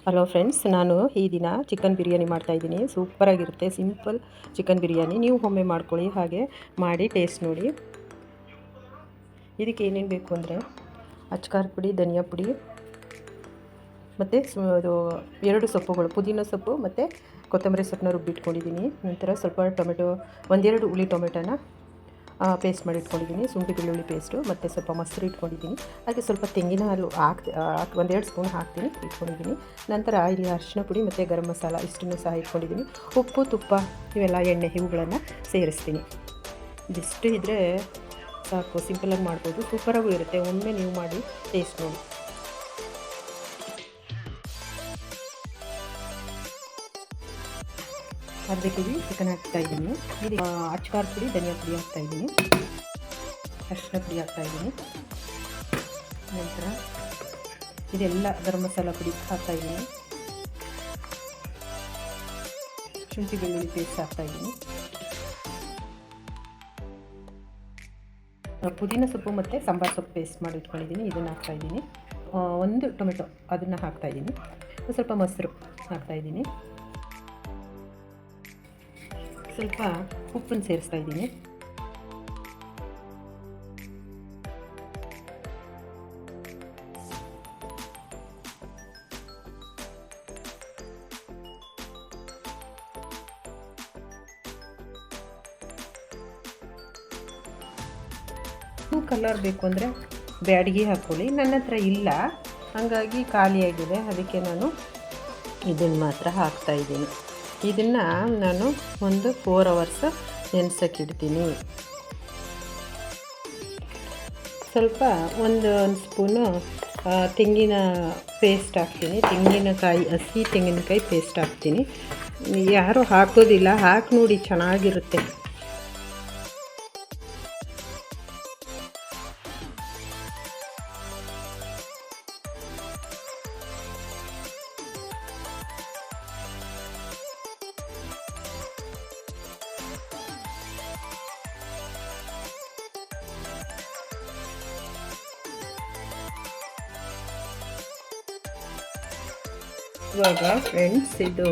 Hello friends, ನಾನು ಈ ದಿನ ಚಿಕನ್ ಬಿರಿಯಾನಿ ಮಾಡ್ತಾಯಿದ್ದೀನಿ. ಸೂಪರಾಗಿರುತ್ತೆ. Simple chicken biryani. ನೀವು ಒಮ್ಮೆ ಮಾಡ್ಕೊಳ್ಳಿ, ಹಾಗೆ ಮಾಡಿ ಟೇಸ್ಟ್ ನೋಡಿ. ಇದಕ್ಕೆ ಏನೇನು ಬೇಕು ಅಂದರೆ ಅಚ್ಕಾರದ ಪುಡಿ, ಧನಿಯಾ ಪುಡಿ ಮತ್ತು ಅದು 2 ಸೊಪ್ಪುಗಳು, ಪುದೀನ ಸೊಪ್ಪು ಮತ್ತು ಕೊತ್ತಂಬರಿ ಸೊಪ್ಪನ್ನ ರುಬ್ಬಿಟ್ಕೊಂಡಿದ್ದೀನಿ. ನಂತರ ಸ್ವಲ್ಪ ಟೊಮೆಟೊ, 1-2 ಹುಳಿ ಟೊಮೆಟೊನ ಪೇಸ್ಟ್ ಮಾಡಿ ಇಟ್ಕೊಂಡಿದ್ದೀನಿ. ಶುಂಠಿ ಬೆಳ್ಳುಳ್ಳಿ ಪೇಸ್ಟು ಮತ್ತು ಸ್ವಲ್ಪ ಮೊಸರು ಇಟ್ಕೊಂಡಿದ್ದೀನಿ. ಹಾಗೆ ಸ್ವಲ್ಪ ತೆಂಗಿನ ಹಾಲು 1-2 ಸ್ಪೂನ್ ಹಾಕ್ತೀನಿ, ಇಟ್ಕೊಂಡಿದ್ದೀನಿ. ನಂತರ ಇಲ್ಲಿ ಅರಿಶಿನ ಪುಡಿ ಮತ್ತು ಗರಂ ಮಸಾಲ ಇಷ್ಟನ್ನು ಸಹ ಇಟ್ಕೊಂಡಿದ್ದೀನಿ. ಉಪ್ಪು, ತುಪ್ಪ, ಇವೆಲ್ಲ ಎಣ್ಣೆ ಇವುಗಳನ್ನು ಸೇರಿಸ್ತೀನಿ. ಇದಿಷ್ಟು ಇದ್ದರೆ ಸಾಕು, ಸಿಂಪಲಾಗಿ ಮಾಡ್ಬೋದು. ಸೂಪರಾಗೂ ಇರುತ್ತೆ. ಒಮ್ಮೆ ನೀವು ಮಾಡಿ ಟೇಸ್ಟ್ ನೋಡಿ. ಅರ್ಧ ಕೆಜಿ ಚಿಕನ್ ಹಾಕ್ತಾಯಿದ್ದೀನಿ. ಇದು ಅಚ್ಕಾರದ ಪುಡಿ, ಧನಿಯಾ ಪುಡಿ ಹಾಕ್ತಾಯಿದ್ದೀನಿ, ಅರಿಶಿನ ಪುಡಿ ಹಾಕ್ತಾಯಿದ್ದೀನಿ. ನಂತರ ಇದೆಲ್ಲ ಗರಂ ಮಸಾಲ ಪುಡಿ ಹಾಕ್ತಾಯಿದ್ದೀನಿ. ಶುಂಠಿ ಬೆಳ್ಳುಳ್ಳಿ ಪೇಸ್ಟ್ ಹಾಕ್ತಾಯಿದ್ದೀನಿ. ಪುದೀನ ಸೊಪ್ಪು ಮತ್ತು ಸಾಂಬಾರು ಸೊಪ್ಪು ಪೇಸ್ಟ್ ಮಾಡಿ ಇಟ್ಕೊಂಡಿದ್ದೀನಿ, ಇದನ್ನು ಹಾಕ್ತಾಯಿದ್ದೀನಿ. 1 ಟೊಮೆಟೊ ಅದನ್ನು ಹಾಕ್ತಾಯಿದ್ದೀನಿ. ಸ್ವಲ್ಪ ಮೊಸರು ಹಾಕ್ತಾಯಿದ್ದೀನಿ. ಸ್ವಲ್ಪ ಉಪ್ಪನ್ನು ಸೇರಿಸ್ತಾ ಇದ್ದೀನಿ. ಕಲರ್ ಬೇಕು ಅಂದರೆ ಬ್ಯಾಡಗಿ ಹಾಕ್ಕೊಳ್ಳಿ. ನನ್ನ ಹತ್ರ ಇಲ್ಲ, ಹಾಗಾಗಿ ಖಾಲಿಯಾಗಿದೆ. ಅದಕ್ಕೆ ನಾನು ಇದನ್ನು ಮಾತ್ರ ಹಾಕ್ತಾಯಿದ್ದೀನಿ. ಇದನ್ನು ನಾನು ಒಂದು 4 ಅವರ್ಸ್ ನೆನೆಸೋಕ್ಕಿಡ್ತೀನಿ. ಸ್ವಲ್ಪ ಒಂದು ಸ್ಪೂನು ತೆಂಗಿನ ಪೇಸ್ಟ್ ಹಾಕ್ತೀನಿ. ತೆಂಗಿನಕಾಯಿ, ಹಸಿ ತೆಂಗಿನಕಾಯಿ ಪೇಸ್ಟ್ ಹಾಕ್ತೀನಿ. ಯಾರೂ ಹಾಕೋದಿಲ್ಲ, ಹಾಕಿ ನೋಡಿ, ಚೆನ್ನಾಗಿರುತ್ತೆ. ಇವಾಗ ಫ್ರೆಂಡ್ಸ್, ಇದು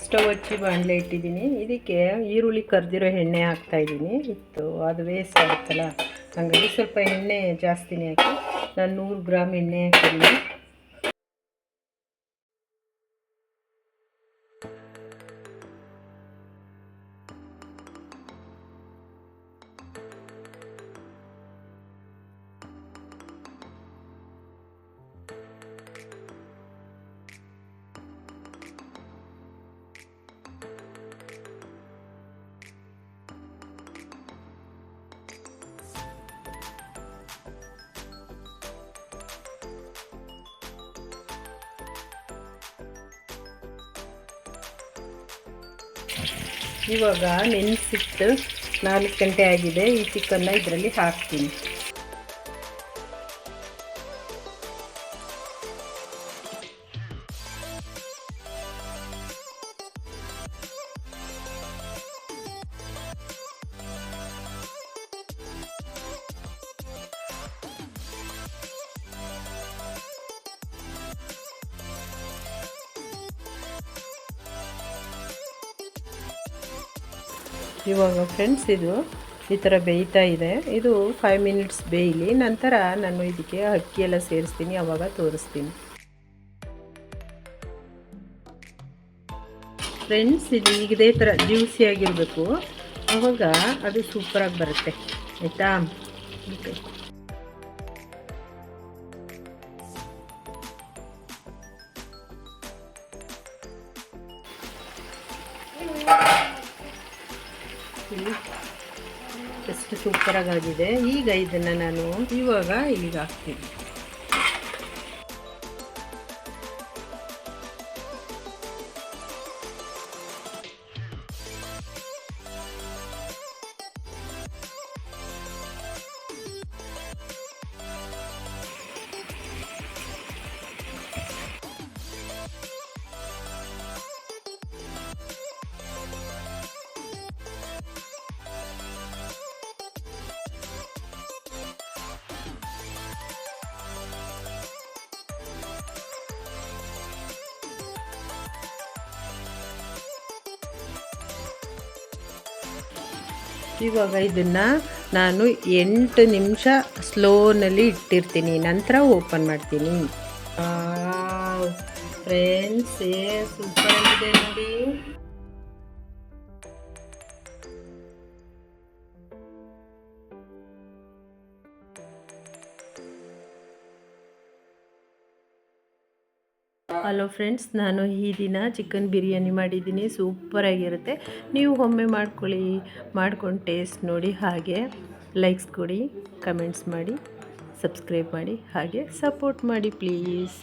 ಸ್ಟವ್ ಹಚ್ಚಿ ಬಾಣಲೆ ಇಟ್ಟಿದ್ದೀನಿ. ಇದಕ್ಕೆ ಈರುಳ್ಳಿ ಕರ್ದಿರೋ ಎಣ್ಣೆ ಹಾಕ್ತಾಯಿದ್ದೀನಿ. ಅದು ವೇಸ್ಟ್ ಆಗುತ್ತಲ್ಲ, ಹಾಗಾಗಿ ಸ್ವಲ್ಪ ಎಣ್ಣೆ ಜಾಸ್ತಿನೇ ಹಾಕಿ ನಾನು 100 ಗ್ರಾಮ್ ಎಣ್ಣೆ ಹಾಕಿದ್ದೀನಿ. ಇವಾಗ ನೆನೆಸಿಟ್ಟು 4 ಗಂಟೆ ಆಗಿದೆ. ಈ ಚಿಕನ್ನ ಇದರಲ್ಲಿ ಹಾಕ್ತೀನಿ. ಇವಾಗ ಫ್ರೆಂಡ್ಸ್, ಇದು ಈ ಥರ ಬೇಯ್ತಾ ಇದೆ. ಇದು 5 ಮಿನಿಟ್ಸ್ ಬೇಯಲಿ. ನಂತರ ನಾನು ಇದಕ್ಕೆ ಅಕ್ಕಿ ಎಲ್ಲ ಸೇರಿಸ್ತೀನಿ, ಆವಾಗ ತೋರಿಸ್ತೀನಿ. ಫ್ರೆಂಡ್ಸ್, ಇದು ಇದೇ ಥರ ಜ್ಯೂಸಿಯಾಗಿರಬೇಕು, ಆವಾಗ ಅದು ಸೂಪರಾಗಿ ಬರುತ್ತೆ. ಆಯಿತಾ? ಓಕೆ. ಎಷ್ಟು ಸೂಪರಾಗಿದೆ. ಈಗ ಇದನ್ನು ನಾನು ಇವಾಗ ಇಲ್ಲಿಗೆ ಹಾಕ್ತೀನಿ. ಇವಾಗ ಇದನ್ನು ನಾನು 8 ನಿಮಿಷ ಸ್ಲೋನಲ್ಲಿ ಇಟ್ಟಿರ್ತೀನಿ, ನಂತರ ಓಪನ್ ಮಾಡ್ತೀನಿ. ಫ್ರೆಂಡ್ಸ್ ಸೂಪರ್ ಆಗಿದೆ ನೋಡಿ. ಹಲೋ ಫ್ರೆಂಡ್ಸ್, ನಾನು ಈ ದಿನ ಚಿಕನ್ ಬಿರಿಯಾನಿ ಮಾಡಿದ್ದೀನಿ. ಸೂಪರಾಗಿರುತ್ತೆ. ನೀವು ಒಮ್ಮೆ ಮಾಡ್ಕೊಂಡು ಟೇಸ್ಟ್ ನೋಡಿ. ಹಾಗೆ ಲೈಕ್ಸ್ ಕೊಡಿ, ಕಮೆಂಟ್ಸ್ ಮಾಡಿ, ಸಬ್ಸ್ಕ್ರೈಬ್ ಮಾಡಿ, ಹಾಗೆ ಸಪೋರ್ಟ್ ಮಾಡಿ ಪ್ಲೀಸ್.